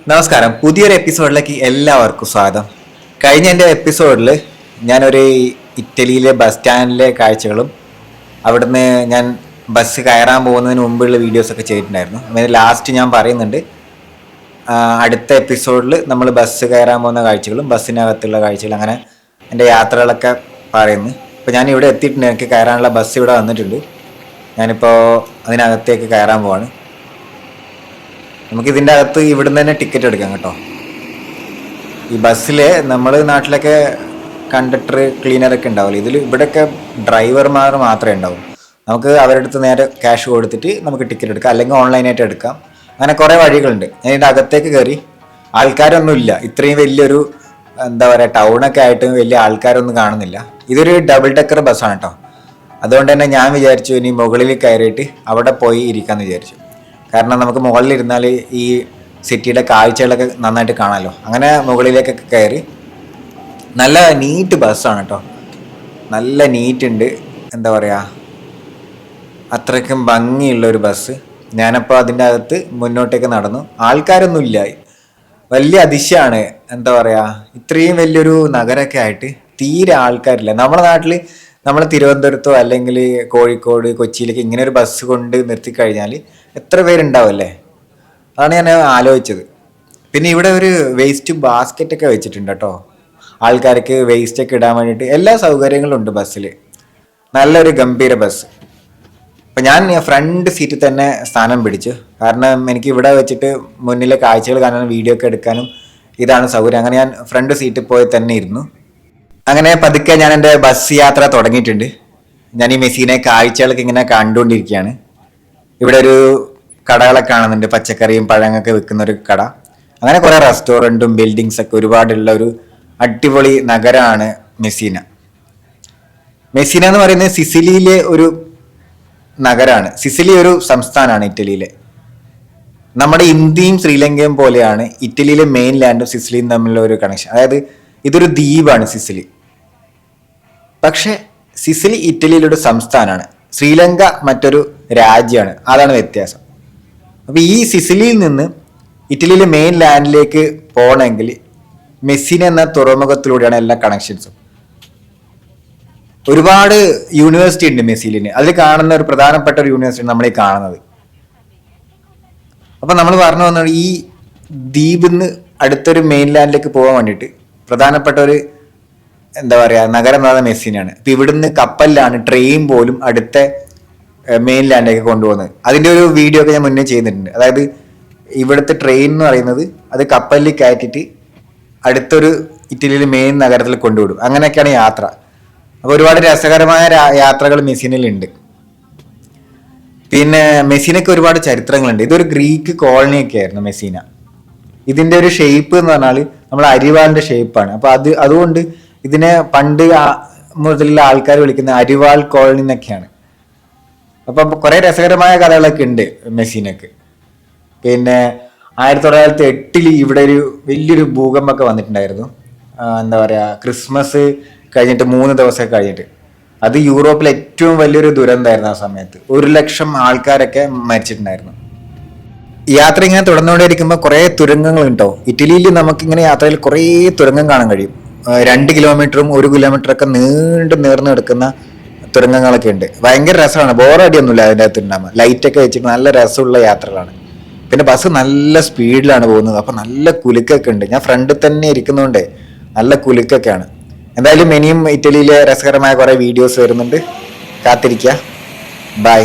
നമസ്കാരം. പുതിയൊരു എപ്പിസോഡിലേക്ക് എല്ലാവർക്കും സ്വാഗതം. കഴിഞ്ഞ എൻ്റെ എപ്പിസോഡിൽ ഞാനൊരു ഇറ്റലിയിലെ ബസ് സ്റ്റാൻഡിലെ കാഴ്ചകളും അവിടുന്ന് ഞാൻ ബസ് കയറാൻ പോകുന്നതിന് മുമ്പുള്ള വീഡിയോസൊക്കെ ചെയ്തിട്ടുണ്ടായിരുന്നു. അങ്ങനെ ലാസ്റ്റ് ഞാൻ പറയുന്നുണ്ട് അടുത്ത എപ്പിസോഡിൽ നമ്മൾ ബസ് കയറാൻ പോകുന്ന കാഴ്ചകളും ബസ്സിനകത്തുള്ള കാഴ്ചകളും അങ്ങനെ എൻ്റെ യാത്രകളൊക്കെ പറയുന്നു. ഇപ്പോൾ ഞാൻ ഇവിടെ എത്തിയിട്ടുണ്ട്. എനിക്ക് കയറാനുള്ള ബസ് ഇവിടെ വന്നിട്ടുണ്ട്. ഞാനിപ്പോൾ അതിനകത്തേക്ക് കയറാൻ പോവാണ്. നമുക്ക് ഇതിൻ്റെ അകത്ത് ഇവിടുന്ന് തന്നെ ടിക്കറ്റ് എടുക്കാം കേട്ടോ. ഈ ബസ്സിൽ നമ്മൾ നാട്ടിലൊക്കെ കണ്ടക്ടർ ക്ലീനറൊക്കെ ഉണ്ടാവില്ല. ഇവിടെയൊക്കെ ഡ്രൈവർമാർ മാത്രമേ ഉണ്ടാവൂ. നമുക്ക് അവരുടെ അടുത്ത് നേരെ ക്യാഷ് കൊടുത്തിട്ട് നമുക്ക് ടിക്കറ്റ് എടുക്കാം, അല്ലെങ്കിൽ ഓൺലൈനായിട്ട് എടുക്കാം. അങ്ങനെ കുറേ വഴികളുണ്ട്. ഞാൻ ഇതിൻ്റെ അകത്തേക്ക് കയറി. ആൾക്കാരൊന്നുമില്ല. ഇത്രയും വലിയൊരു എന്താ പറയുക ടൗണൊക്കെ ആയിട്ട് വലിയ ആൾക്കാരൊന്നും കാണുന്നില്ല. ഇതൊരു ഡബിൾ ഡെക്കർ ബസ്സാണ് കേട്ടോ. അതുകൊണ്ട് തന്നെ ഞാൻ വിചാരിച്ചു ഇനി മുകളിൽ കയറിയിട്ട് അവിടെ പോയി ഇരിക്കാമെന്ന് വിചാരിച്ചു. കാരണം നമുക്ക് മുകളിലിരുന്നാൽ ഈ സിറ്റിയുടെ കാഴ്ചകളൊക്കെ നന്നായിട്ട് കാണാമല്ലോ. അങ്ങനെ മുകളിലേക്കൊക്കെ കയറി. നല്ല നീറ്റ് ബസ്സാണ് കേട്ടോ. നല്ല നീറ്റുണ്ട്. എന്താ പറയുക, അത്രയ്ക്കും ഭംഗിയുള്ളൊരു ബസ്. ഞാനപ്പോൾ അതിൻ്റെ അകത്ത് മുന്നോട്ടേക്ക് നടന്നു. ആൾക്കാരൊന്നുമില്ല. വലിയ അതിശയമാണ്. എന്താ പറയുക, ഇത്രയും വലിയൊരു നഗരമൊക്കെ ആയിട്ട് തീരെ ആൾക്കാരില്ല. നമ്മുടെ നാട്ടിൽ നമ്മൾ തിരുവനന്തപുരത്തോ അല്ലെങ്കിൽ കോഴിക്കോട്, കൊച്ചിയിലേക്ക് ഇങ്ങനെ ഒരു ബസ് കൊണ്ട് നിർത്തിക്കഴിഞ്ഞാൽ എത്ര പേരുണ്ടാവുമല്ലേ? അതാണ് ഞാൻ ആലോചിച്ചത്. പിന്നെ ഇവിടെ ഒരു വേസ്റ്റ് ബാസ്ക്കറ്റൊക്കെ വെച്ചിട്ടുണ്ട് കേട്ടോ. ആൾക്കാർക്ക് വേസ്റ്റൊക്കെ ഇടാൻ വേണ്ടിയിട്ട് എല്ലാ സൗകര്യങ്ങളും ഉണ്ട് ബസ്സിൽ. നല്ലൊരു ഗംഭീര ബസ്. അപ്പം ഞാൻ ഫ്രണ്ട് സീറ്റിൽ തന്നെ സ്ഥാനം പിടിച്ചു. കാരണം എനിക്ക് ഇവിടെ വെച്ചിട്ട് മുന്നിലെ കാഴ്ചകൾ കാണാനും വീഡിയോ ഒക്കെ എടുക്കാനും ഇതാണ് സൗകര്യം. അങ്ങനെ ഞാൻ ഫ്രണ്ട് സീറ്റിൽ പോയി തന്നെ ഇരുന്നു. അങ്ങനെ പതുക്കെ ഞാൻ എൻ്റെ ബസ് യാത്ര തുടങ്ങിയിട്ടുണ്ട്. ഞാൻ ഈ മെസ്സിനെ കാഴ്ചകളൊക്കെ ഇങ്ങനെ കണ്ടുകൊണ്ടിരിക്കുകയാണ്. ഇവിടെ ഒരു കടകളൊക്കെ കാണുന്നുണ്ട്, പച്ചക്കറിയും പഴങ്ങളൊക്കെ വിൽക്കുന്ന ഒരു കട. അങ്ങനെ കുറേ റെസ്റ്റോറൻറ്റും ബിൽഡിങ്സ് ഒക്കെ ഒരുപാടുള്ള ഒരു അടിപൊളി നഗരമാണ് മെസ്സിന. മെസ്സിന എന്ന് പറയുന്നത് സിസിലിയിലെ ഒരു നഗരമാണ്. സിസിലി ഒരു സംസ്ഥാനമാണ് ഇറ്റലിയിലെ. നമ്മുടെ ഇന്ത്യയും ശ്രീലങ്കയും പോലെയാണ് ഇറ്റലിയിലെ മെയിൻ ലാൻഡും സിസിലിയും തമ്മിലുള്ള ഒരു കണക്ഷൻ. അതായത് ഇതൊരു ദ്വീപാണ് സിസിലി. പക്ഷെ സിസിലി ഇറ്റലിയിലൊരു സംസ്ഥാനമാണ്, ശ്രീലങ്ക മറ്റൊരു രാജ്യമാണ്. അതാണ് വ്യത്യാസം. അപ്പോൾ ഈ സിസിലിയിൽ നിന്ന് ഇറ്റലിയിലെ മെയിൻ ലാൻഡിലേക്ക് പോകണമെങ്കിൽ മെസ്സിന എന്ന തുറമുഖത്തിലൂടെയാണ് എല്ലാ കണക്ഷൻസും. ഒരുപാട് യൂണിവേഴ്സിറ്റി ഉണ്ട് മെസ്സിലിന്. അതിൽ കാണുന്ന ഒരു പ്രധാനപ്പെട്ട ഒരു യൂണിവേഴ്സിറ്റി നമ്മളീ കാണുന്നത്. അപ്പം നമ്മൾ പറഞ്ഞു വന്നത് ഈ ദ്വീപിൽ നിന്ന് അടുത്തൊരു മെയിൻ ലാൻഡിലേക്ക് പോകാൻ വേണ്ടിയിട്ട് പ്രധാനപ്പെട്ട ഒരു എന്താ പറയുക നഗരം എന്ന് പറയുന്നത് മെസ്സിനാണ്. ഇപ്പം ഇവിടുന്ന് കപ്പലിലാണ് ട്രെയിൻ പോലും അടുത്ത മെയിൻ ലാൻഡിലേക്ക് കൊണ്ടുപോകുന്നത്. അതിൻ്റെ ഒരു വീഡിയോ ഒക്കെ ഞാൻ മുന്നേ ചെയ്യുന്നുണ്ട്. അതായത് ഇവിടുത്തെ ട്രെയിൻ എന്ന് പറയുന്നത് അത് കപ്പലിൽ കയറ്റിയിട്ട് അടുത്തൊരു ഇറ്റലിയിലെ മെയിൻ നഗരത്തിൽ കൊണ്ടുവിടും. അങ്ങനെയൊക്കെയാണ് യാത്ര. അപ്പോൾ ഒരുപാട് രസകരമായ യാത്രകൾ മെസ്സിനിലുണ്ട്. പിന്നെ മെസ്സിനൊക്കെ ഒരുപാട് ചരിത്രങ്ങളുണ്ട്. ഇതൊരു ഗ്രീക്ക് കോളനിയൊക്കെ ആയിരുന്നു മെസ്സിന. ഇതിൻ്റെ ഒരു ഷേപ്പ് എന്ന് പറഞ്ഞാൽ നമ്മൾ അരിവാളിൻ്റെ ഷേപ്പാണ്. അപ്പോൾ അതുകൊണ്ട് ഇതിനെ പണ്ട് മുതലുള്ള ആൾക്കാർ വിളിക്കുന്ന അരിവാൾ കോളനി എന്നൊക്കെയാണ്. അപ്പം കുറേ രസകരമായ കഥകളൊക്കെ ഉണ്ട് മെസ്സിനൊക്കെ. പിന്നെ 1908 ഇവിടെ ഒരു വലിയൊരു ഭൂകമ്പമൊക്കെ വന്നിട്ടുണ്ടായിരുന്നു. എന്താ പറയുക, ക്രിസ്മസ് കഴിഞ്ഞിട്ട് 3 ദിവസമൊക്കെ കഴിഞ്ഞിട്ട്. അത് യൂറോപ്പിലെ ഏറ്റവും വലിയൊരു ദുരന്തമായിരുന്നു. ആ സമയത്ത് 100,000 ആൾക്കാരൊക്കെ മരിച്ചിട്ടുണ്ടായിരുന്നു. യാത്ര ഇങ്ങനെ തുടർന്നുകൊണ്ടേയിരിക്കുമ്പോൾ കുറേ തുരങ്കങ്ങളുണ്ടോ. ഇറ്റലിയിൽ നമുക്കിങ്ങനെ യാത്രയിൽ കുറേ തുരങ്കം കാണാൻ കഴിയും. 2 കിലോമീറ്ററും 1 കിലോമീറ്ററൊക്കെ നേർന്ന് കിടക്കുന്ന തുരങ്കങ്ങളൊക്കെ ഉണ്ട്. ഭയങ്കര രസമാണ്. ബോറടിയൊന്നുമില്ല അതിൻ്റെ അകത്ത് ഉണ്ടാകുമ്പോൾ. ലൈറ്റൊക്കെ വെച്ചിട്ട് നല്ല രസമുള്ള യാത്രകളാണ്. പിന്നെ ബസ് നല്ല സ്പീഡിലാണ് പോകുന്നത്. അപ്പം നല്ല കുലുക്കൊക്കെ ഉണ്ട്. ഞാൻ ഫ്രണ്ടിൽ തന്നെ ഇരിക്കുന്നതുകൊണ്ട് നല്ല കുലുക്കൊക്കെയാണ്. എന്തായാലും ഇനിയും ഇറ്റലിയിലെ രസകരമായ കുറേ വീഡിയോസ് വരുന്നുണ്ട്. കാത്തിരിക്കുക. ബൈ.